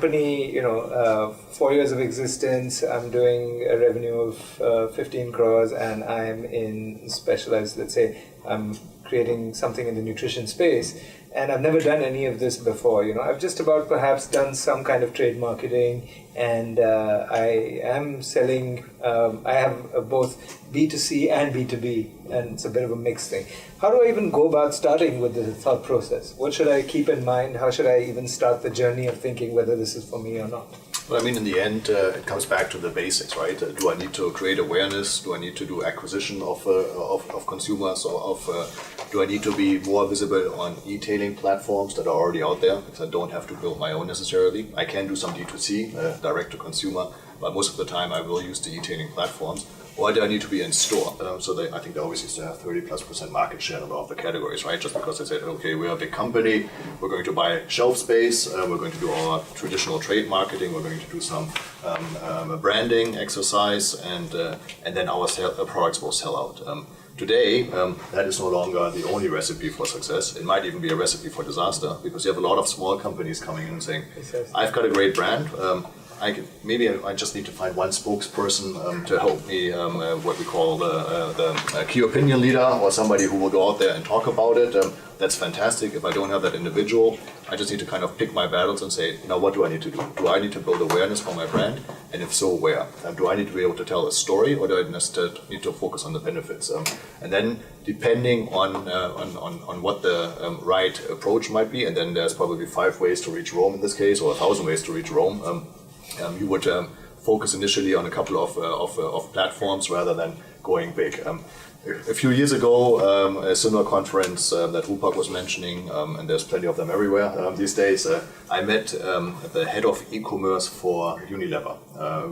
company, 4 years of existence, I'm doing a revenue of 15 crores and I'm in specialized, let's say, I'm creating something in the nutrition space. And I've never done any of this before, I've just about perhaps done some kind of trade marketing, and I am selling, I have both B2C and B2B, and it's a bit of a mixed thing. How do I even go about starting with the thought process? What should I keep in mind? How should I even start the journey of thinking whether this is for me or not? Well, in the end, it comes back to the basics, right? Do I need to create awareness? Do I need to do acquisition of consumers? Or do I need to be more visible on e-tailing platforms that are already out there? Because I don't have to build my own necessarily. I can do some D2C, direct to consumer, but most of the time I will use the e-tailing platforms. Or do I need to be in store? I think they always used to have 30+% market share in a lot of the categories, right? Just because they said, okay, we're a big company, we're going to buy shelf space, we're going to do our traditional trade marketing, we're going to do some branding exercise, and then our products will sell out. Today, that is no longer the only recipe for success. It might even be a recipe for disaster, because you have a lot of small companies coming in and saying, I've got a great brand, I just need to find one spokesperson to help me, what we call the key opinion leader, or somebody who will go out there and talk about it. That's fantastic. If I don't have that individual, I just need to kind of pick my battles and say, what do I need to do? Do I need to build awareness for my brand? And if so, where? Do I need to be able to tell a story, or do I just need to focus on the benefits? And then, depending on what the right approach might be, and then there's probably 5 ways to reach Rome in this case, or 1,000 ways to reach Rome. You would focus initially on a couple of platforms rather than going big. A few years ago, a similar conference that Roopak was mentioning, and there's plenty of them everywhere these days, I met the head of e-commerce for Unilever.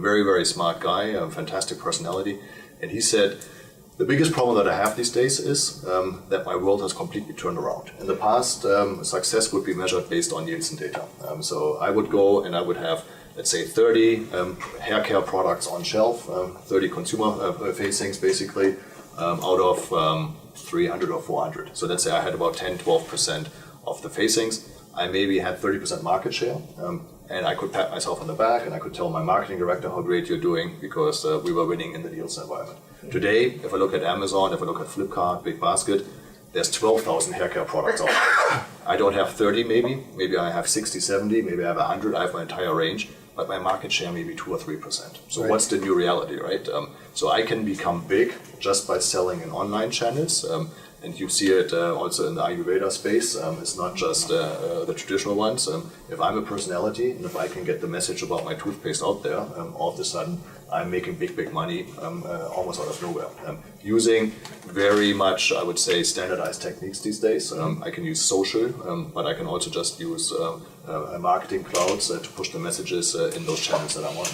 Very, very smart guy, a fantastic personality. And he said, the biggest problem that I have these days is that my world has completely turned around. In the past, success would be measured based on Nielsen data. So I would go and I would have, let's say, 30 hair care products on shelf, 30 consumer facings basically, out of 300 or 400. So let's say I had about 10-12% of the facings. I maybe had 30% market share, and I could pat myself on the back and I could tell my marketing director how great you're doing, because we were winning in the Nielsen environment. Today, if I look at Amazon, if I look at Flipkart, Big Basket, there's 12,000 hair care products out there. I don't have 30 maybe I have 60, 70, maybe I have 100, I have my entire range, but my market share may be 2 or 3%. So What's the new reality, right? So I can become big just by selling in online channels. And you see it also in the Ayurveda space. It's not just the traditional ones. If I'm a personality, and if I can get the message about my toothpaste out there, all of a sudden I'm making big money almost out of nowhere. Using very much, I would say, standardized techniques these days. I can use social, but I can also just use marketing clouds to push the messages in those channels that I'm on.